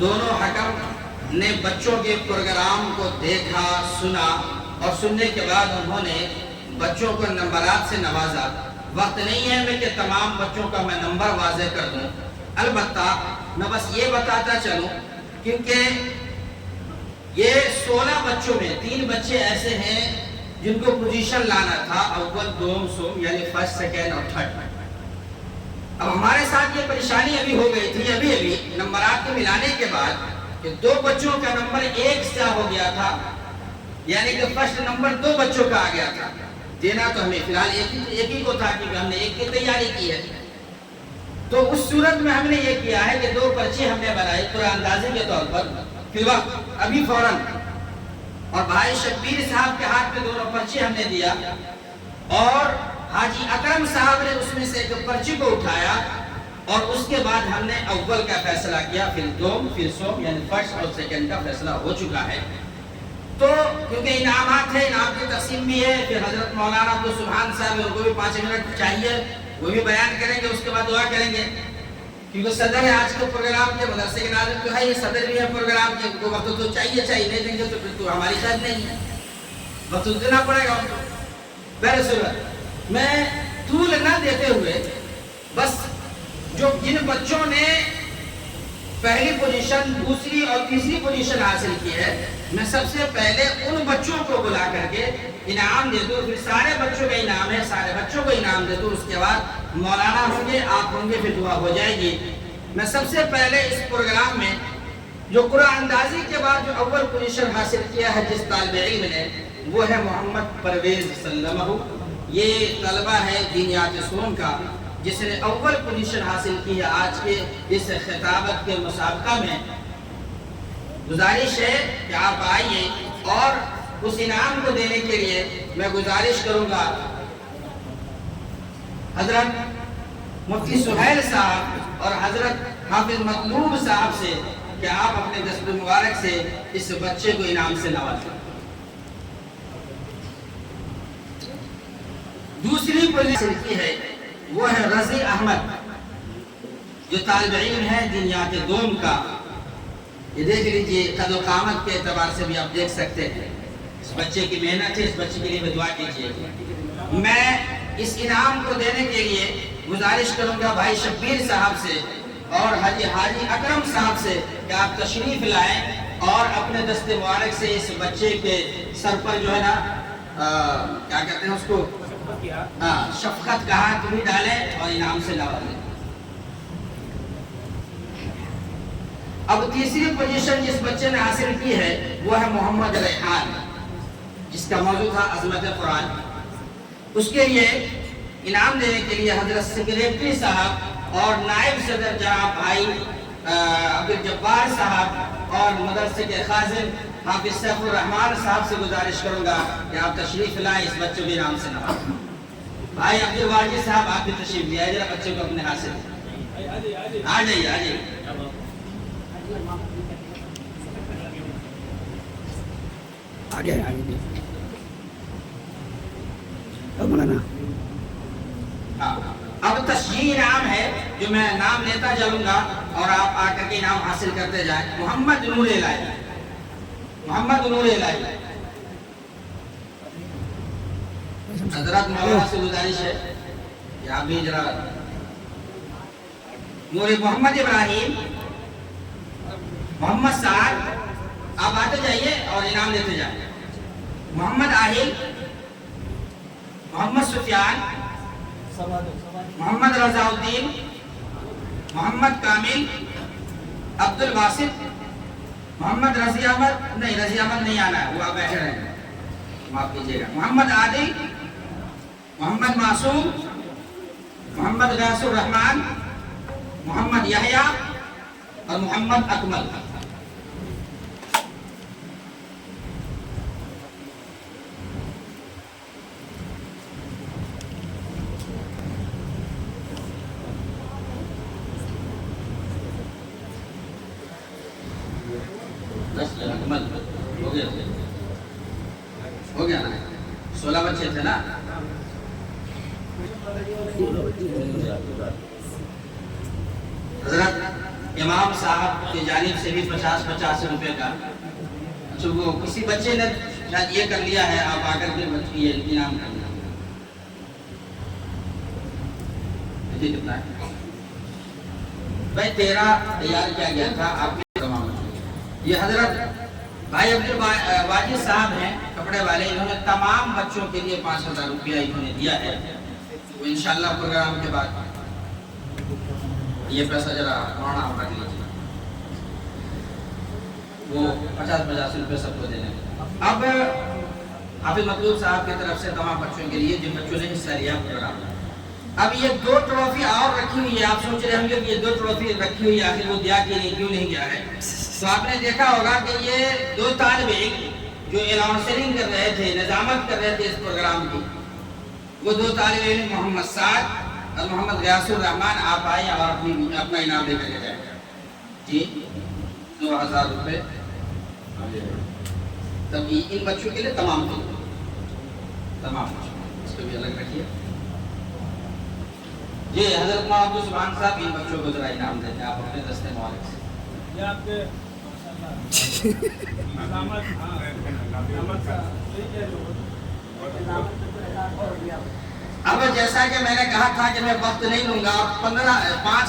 دونوں حکم نے بچوں کے پروگرام کو دیکھا، سنا، اور سننے کے بعد انہوں نے بچوں کو نمبرات سے نوازا۔ وقت نہیں ہے کہ تمام بچوں کا میں نمبر واضح کر دوں، البتہ میں بس یہ بتاتا چلوں کیونکہ یہ 16 بچوں میں 3 بچے ایسے ہیں جن کو پوزیشن لانا تھا، اول، دوم، سوم، یعنی فرسٹ، سیکنڈ اور تھرڈ۔ اب ہمارے ساتھ یہ پریشانی ابھی ہو گئی تھی، ابھی نمبرات کو ملانے کے بعد کہ 2 بچوں کا نمبر ایک سے ہو گیا تھا، یعنی کہ فرسٹ نمبر 2 بچوں کا آ گیا تھا۔ دینا تو ہمیں فی الحال ایک ہی کو تھا کیونکہ ہم نے ایک کی تیاری کی ہے۔ تو اس صورت میں ہم نے یہ کیا ہے کہ 2 پرچے ہم نے بنائے قرآن اندازی کے طور پر فی الوقت، ابھی فوراً، اور بھائی شبیر صاحب کے ہاتھ میں 2 پرچے ہم نے دیا، اور حاجی اکرم صاحب نے اس میں سے ایک پرچی کو اٹھایا، اور اس کے بعد ہم نے اول کا فیصلہ کیا، پھر دوم، پھر سوم، یعنی فرسٹ اور سیکنڈ کا فیصلہ ہو چکا ہے۔ تو کیونکہ انعامات ہے، انعام کی تقسیم بھی ہے، پھر حضرت مولانا عبد السبحان صاحب ان کو بھی 5 منٹ چاہیے، وہ بھی بیان کریں گے، اس کے بعد دعا کریں گے، کیونکہ صدر ہے آج کے پروگرام کے، مدرسے کے ناظم تو ہے، یہ صدر بھی ہے پروگرام کے، ان کو وقت تو چاہیے، نہیں دیں گے تو پھر تو ہماری شاید نہیں ہے، وقت دینا پڑے گا ان کو۔ بہر صورت میں طول نہ دیتے ہوئے بس جن بچوں نے پہلی پوزیشن، دوسری اور تیسری پوزیشن حاصل کی ہے، میں سب سے پہلے ان بچوں کو بلا کر کے انعام دے دوں، پھر سارے بچوں کا انعام ہے، سارے بچوں کو انعام دے دوں، اس کے بعد مولانا ہوں گے، آپ ہوں گے، پھر دعا ہو جائے گی۔ میں سب سے پہلے اس پروگرام میں جو قرآن اندازی کے بعد جو اول پوزیشن حاصل کیا ہے جس طالب علم نے، وہ ہے محمد پرویز سلمہ۔ یہ طلبہ ہے دینیات سوم کا جس نے اول پوزیشن حاصل کی ہے آج کے اس خطابت کے مسابقہ میں۔ گزارش ہے کہ آپ آئیے، اور اس انعام کو دینے کے لیے میں گزارش کروں گا حضرت مفتی سہیل صاحب اور حضرت حافظ مطلوب صاحب سے کہ آپ اپنے دست مبارک سے اس بچے کو انعام سے نوازیں۔ دوسری پوزیشن کی ہے وہ ہے رضی احمد، جو طالب علم ہے دینیات دوم کا۔ یہ دیکھ لیجئے، قد و قامت کے اعتبار سے بھی آپ دیکھ سکتے ہیں، اس بچے کی محنت ہے، اس بچے کے لیے بھی دعا کیجیے۔ میں اس انعام کو دینے کے لیے گزارش کروں گا بھائی شبیر صاحب سے اور حاجی اکرم صاحب سے کہ آپ تشریف لائیں اور اپنے دست مبارک سے اس بچے کے سر پر جو ہے نا کیا کہتے ہیں اس کو، شفقت کا ہاتھ بھی ڈالیں اور انعام سے نوازیں۔ اب تیسری پوزیشن جس بچے نے حاصل کی ہے وہ ہے محمد ریحان، جس کا موضوع تھا عظمت قرآن۔ اس کے لیے انعام دینے کے لیے حضرت سیکریٹری صاحب اور نائب صدر جناب بھائی عبدالجبار صاحب اور مدرسے کے خازن حافظ سیف الرحمان صاحب سے گزارش کروں گا کہ آپ تشریف لائیں، اس بچے کو انعام سے نوازیں۔ بھائی عبدالواجد صاحب آپ بھی تشریف لے آئیے، ذرا بچے کو اپنے ہاتھ سے آ جائیے۔ اب تشجیع انعام ہے جو میں نام لیتا چلوں گا اور آپ آ کر کے انعام حاصل کرتے جائیں۔ محمد نور الہی، محمد نور الہی، حضرت مولانا سے گزارش ہے کہ آپ بھی ذرا نور محمد ابراہیم، محمد سعد، آپ آتے جائیے اور انعام لیتے جائیں۔ محمد عاہل، محمد سفیان، محمد رضا الدین، محمد کامل، عبد الباسط، محمد رضی احمد نہیں آنا ہے، وہ آپ بیٹھے رہیں، معاف کیجیے گا۔ محمد عادل، محمد معصوم، محمد غیاث الرحمن، محمد یحییٰ اور محمد اکمل۔ ہو گیا نا، 16 بچے تھے نا۔ حضرت امام صاحب کی جانب سے بھی 50 روپے کا، اچھا وہ کسی بچے نے شاید یہ کر لیا ہے، آپ آ کر کے بچے یہ انعام کر لیا، کتنا ہے بھائی 13 تیار کیا گیا تھا آپ کے تمام بچوں۔ یہ حضرت بھائی عبدالواجد صاحب ہیں کپڑے والے، انہوں نے تمام بچوں کے لیے 5000 روپیہ انہوں نے دیا ہے، وہ انشاءاللہ پروگرام کے بعد یہ پیسہ ذرا مولانا آپ رکھ لیجیے، وہ 50 روپے سب کو دینے۔ اب حافظ مطلوب صاحب کی طرف سے تمام بچوں کے لیے جن بچوں نے حصہ لیا پروگرام میں، اب یہ 2 ٹرافی اور رکھی ہوئی ہے، آپ سوچ رہے ہوں گے کہ یہ 2 ٹرافی رکھی ہوئی ہے آخر وہ دیا کہ نہیں، کیوں نہیں گیا ہے؟ تو آپ نے دیکھا ہوگا کہ یہ 2 طالب علم جو اناؤنسرنگ کر رہے تھے، نظامت کر رہے تھے اس پروگرام کی، وہ 2 طالب علم محمد سعد اور محمد غیاث الرحمان، آپ آئے اور اپنا انعام لے کر جائیں جی 2000 روپے تب ان بچوں کے لیے، تمام بچوں اس کو بھی الگ رکھیے جی۔ حضرت مولانا عبدالسبحان صاحب ان بچوں کو ذرا انعام دیتے ہیں، آپ اپنے دستے مبارک سے۔ یہ آپ کے اب جیسا کہ میں نے کہا تھا کہ میں وقت نہیں لوں گا، 5